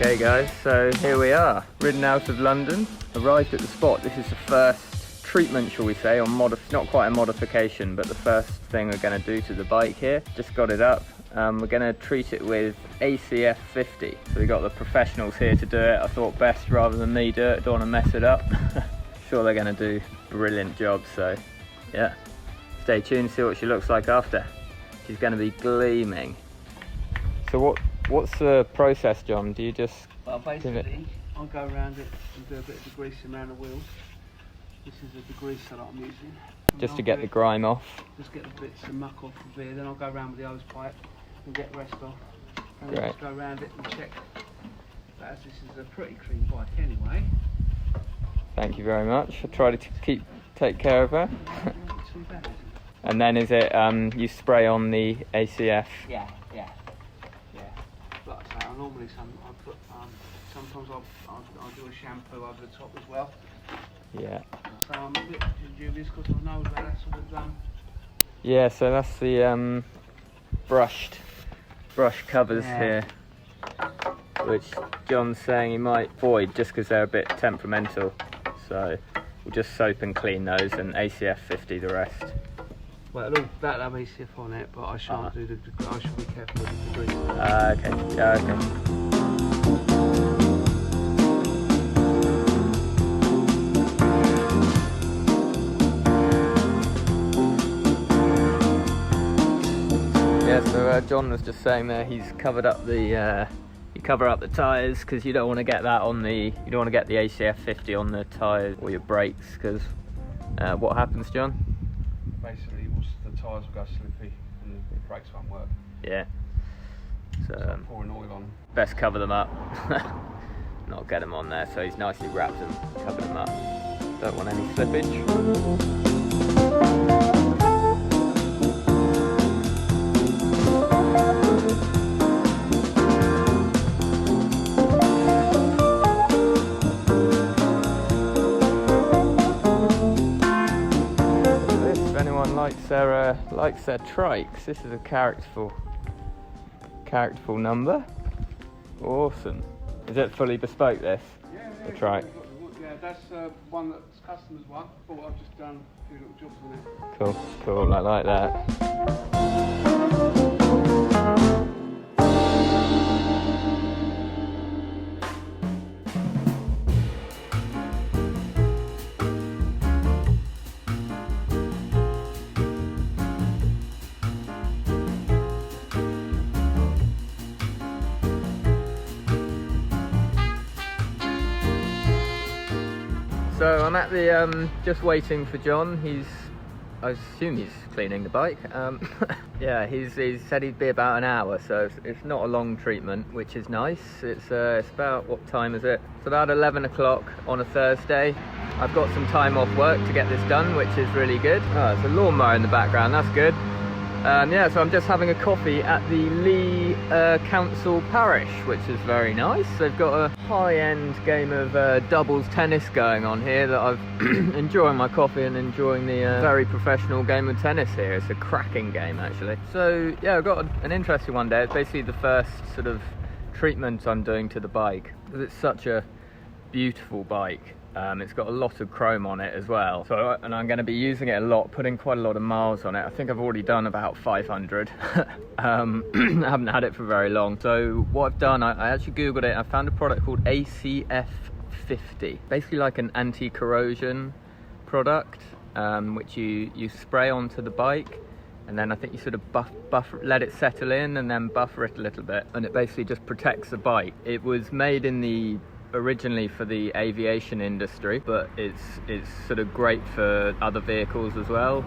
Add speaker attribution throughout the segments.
Speaker 1: Okay guys, so here we are, ridden out of London, arrived at the spot. This is the first treatment, shall we say, on not quite a modification, but the first thing we're going to do to the bike here. Just got it up. We're going to treat it with ACF 50. So we've got the professionals here to do it. I thought best rather than me do it, don't want to mess it up. Sure they're going to do a brilliant job, so yeah. Stay tuned, see what she looks like after. She's going to be gleaming. So what's the process, John? Do you just...
Speaker 2: Well, basically, I'll go around it and do a bit of degreasing around the wheels. This is the degreaser that I'm using.
Speaker 1: Just to get the grime off?
Speaker 2: Just get the bits of muck off of here, then I'll go around with the hose pipe and get the rest off. And then just go around it and check that as this is a pretty clean bike anyway.
Speaker 1: Thank you very much. I'll try to take care of her.
Speaker 2: Not too bad, is it?
Speaker 1: And then is it, you spray on the ACF?
Speaker 2: Yeah. Like I say, I normally sometimes I'll do a shampoo over the top as well.
Speaker 1: Yeah.
Speaker 2: So I'm a bit dubious because I know that that's all done.
Speaker 1: Yeah, so that's the brush covers here, which John's saying he might void just because they're a bit temperamental. So we'll just soap and clean those and ACF 50 the rest.
Speaker 2: Well, that'll have ACF on it, but I shan't do I should be careful with the degrees.
Speaker 1: Okay. Yeah, okay. Yeah, so John was just saying there he's covered up the you cover up the tyres because you don't want to get that on the ACF 50 on the tyres or your brakes because what happens, John?
Speaker 3: Basically, the tyres will go slippy and the brakes won't work.
Speaker 1: Yeah. So
Speaker 3: like pouring oil on.
Speaker 1: best cover them up. Not get them on there, so he's nicely wrapped them, covered them up. Don't want any slippage. Likes their trikes. This is a characterful number. Awesome. Is it fully bespoke, this?
Speaker 2: Yeah.
Speaker 1: The trike?
Speaker 2: Yeah, that's one that's customers one. I thought I've just done a few little jobs on it.
Speaker 1: Cool. I like that. So I'm at the, just waiting for John. I assume he's cleaning the bike. Yeah, he said he'd be about an hour, so it's not a long treatment, which is nice. It's about, what time is it? It's about 11 o'clock on a Thursday. I've got some time off work to get this done, which is really good. Oh, there's a lawnmower in the background, that's good. Yeah, so I'm just having a coffee at the Lee Council Parish, which is very nice. They've got a high-end game of doubles tennis going on here that I've enjoying my coffee and enjoying the very professional game of tennis here. It's a cracking game, actually. So yeah, I've got an interesting one there. It's basically the first sort of treatment I'm doing to the bike because it's such a beautiful bike. It's got a lot of chrome on it as well, and I'm going to be using it a lot, putting quite a lot of miles on it. I think I've already done about 500. I haven't had it for very long. So what I've done, I actually googled it. I found a product called ACF 50, basically like an anti-corrosion product, which you spray onto the bike, and then I think you sort of let it settle in and then buffer it a little bit, and it basically just protects the bike. It was made originally for the aviation industry, but it's sort of great for other vehicles as well,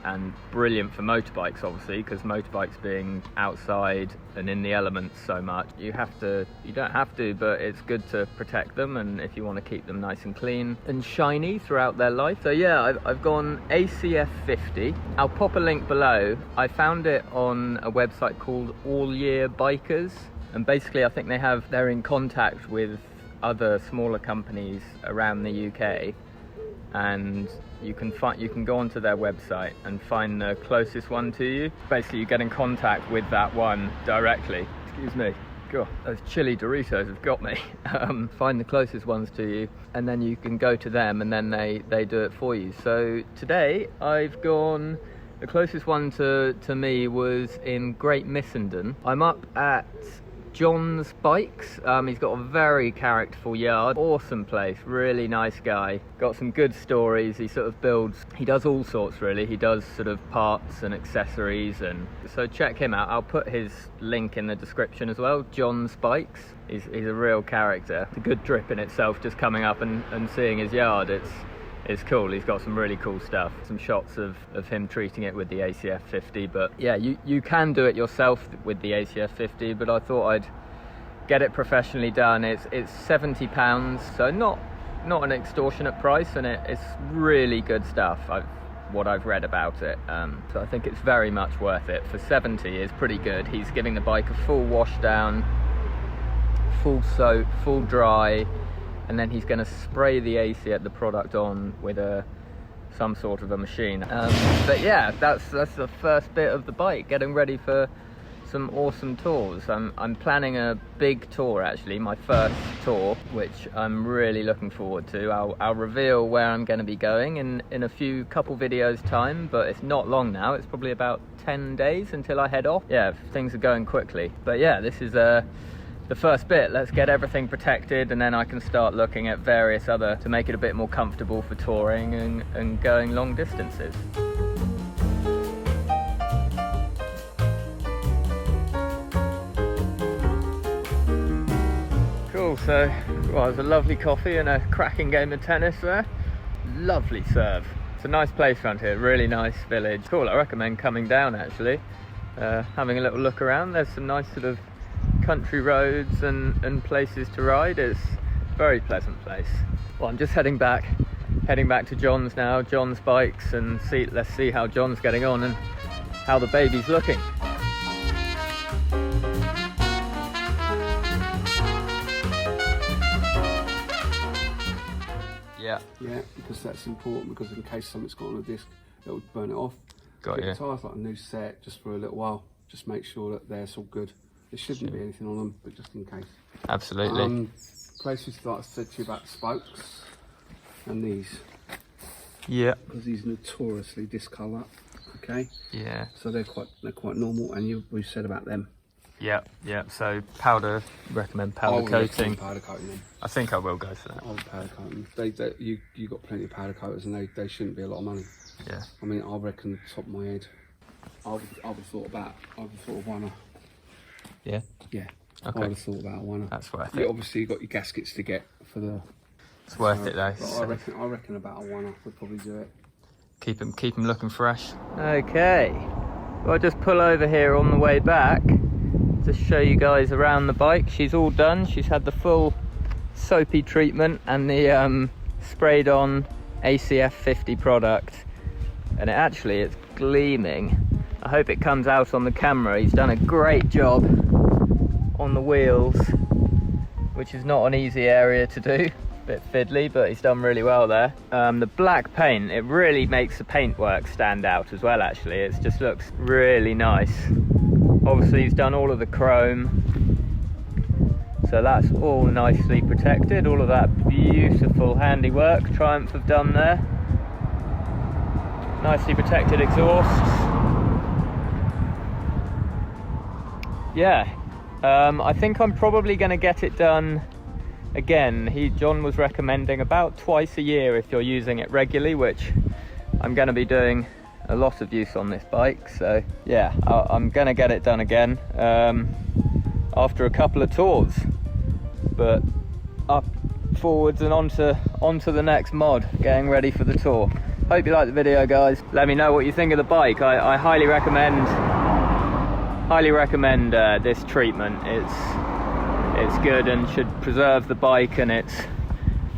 Speaker 1: and brilliant for motorbikes, obviously, because motorbikes being outside and in the elements so much, you don't have to, but it's good to protect them, and if you want to keep them nice and clean and shiny throughout their life. So yeah, I've gone ACF 50. I'll pop a link below. I found it on a website called All Year Bikers. And basically, I think they're in contact with other smaller companies around the UK, and you can go onto their website and find the closest one to you. Basically, you get in contact with that one directly. Excuse me. God, those chili Doritos have got me. Find the closest ones to you, and then you can go to them, and then they do it for you. So today I've gone, the closest one to me was in Great Missenden. I'm up at John's Bikes. He's got a very characterful yard, awesome place, really nice guy, got some good stories. He sort of builds, he does all sorts really, he does sort of parts and accessories, and so check him out. I'll put his link in the description as well. John's Bikes, he's a real character. It's a good trip in itself, just coming up and seeing his yard. It's cool. He's got some really cool stuff. Some shots of him treating it with the ACF 50, but yeah, you can do it yourself with the ACF 50, but I thought I'd get it professionally done. It's £70, so not an extortionate price, and it's really good stuff. What I've read about it, so I think it's very much worth it. For 70 is pretty good. He's giving the bike a full wash down, full soap, full dry, and then he's going to spray the product on with some sort of a machine. But yeah, that's the first bit of the bike, getting ready for some awesome tours. I'm planning a big tour, actually, my first tour, which I'm really looking forward to. I'll reveal where I'm going to be going in a couple videos time, but it's not long now. It's probably about 10 days until I head off. Yeah, things are going quickly. But yeah, this is the first bit. Let's get everything protected, and then I can start looking at various other to make it a bit more comfortable for touring and going long distances. Cool, so well, there's a lovely coffee and a cracking game of tennis there. Lovely serve. It's a nice place around here, really nice village. Cool, I recommend coming down actually, having a little look around. There's some nice sort of country roads and places to ride. It's a very pleasant place. Well, I'm just heading back to John's now, John's Bikes, and let's see how John's getting on and how the baby's looking.
Speaker 3: Yeah, because that's important, because in case something's got on a disc, it would burn it off.
Speaker 1: Got you.
Speaker 3: The tyres like a new set, just for a little while. Just make sure that they're all good. There shouldn't be anything on them, but just in case.
Speaker 1: Absolutely.
Speaker 3: Places like I said to you about the spokes and these.
Speaker 1: Yeah.
Speaker 3: Because these notoriously discolour. Okay.
Speaker 1: Yeah.
Speaker 3: So they're quite normal, and we've said about them.
Speaker 1: Yeah. So recommend powder coating. Powder coating them. I think I will go for that.
Speaker 3: I would powder coat them. You got plenty of powder coaters, and they shouldn't be a lot of money.
Speaker 1: Yeah.
Speaker 3: I mean, I reckon the top of my head, I would have thought of one.
Speaker 1: Yeah.
Speaker 3: Yeah.
Speaker 1: Okay.
Speaker 3: I would have thought about one.
Speaker 1: That's worth it.
Speaker 3: Obviously you got your gaskets to get for the.
Speaker 1: It's worth it though.
Speaker 3: I reckon about a one would probably do it.
Speaker 1: Keep them looking fresh. Okay. Well, I'll just pull over here on the way back to show you guys around the bike. She's all done. She's had the full soapy treatment and the sprayed on ACF 50 product, and it's gleaming. I hope it comes out on the camera. He's done a great job on the wheels, which is not an easy area to do. Bit fiddly, but he's done really well there. The black paint, it really makes the paintwork stand out as well actually. It just looks really nice. Obviously he's done all of the chrome, so that's all nicely protected. All of that beautiful handiwork Triumph have done there. Nicely protected exhausts. Yeah, I think I'm probably going to get it done again. John was recommending about twice a year if you're using it regularly, which I'm going to be doing a lot of use on this bike. So yeah, I'm going to get it done again after a couple of tours, but up forwards and onto the next mod, getting ready for the tour. Hope you like the video, guys. Let me know what you think of the bike. I highly recommend this treatment. It's good and should preserve the bike, and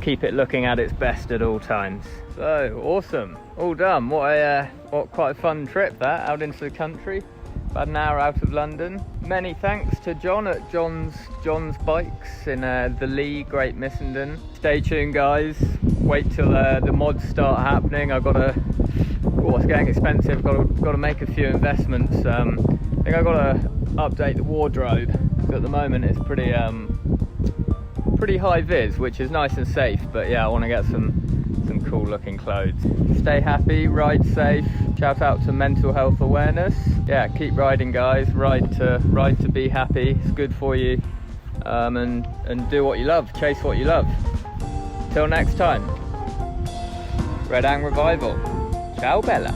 Speaker 1: keep it looking at its best at all times. So awesome, all done. What quite a fun trip that, out into the country. About an hour out of London. Many thanks to John at John's Bikes in the Lee, Great Missenden. Stay tuned, guys. Wait till the mods start happening. It's getting expensive. Got to make a few investments. I think I've got to update the wardrobe. So at the moment it's pretty pretty high vis, which is nice and safe, but yeah, I want to get some cool looking clothes. Stay happy, ride safe. Shout out to mental health awareness. Yeah, keep riding guys, ride to be happy. It's good for you. And do what you love, chase what you love. Till next time, Red Ang Revival. Ciao Bella.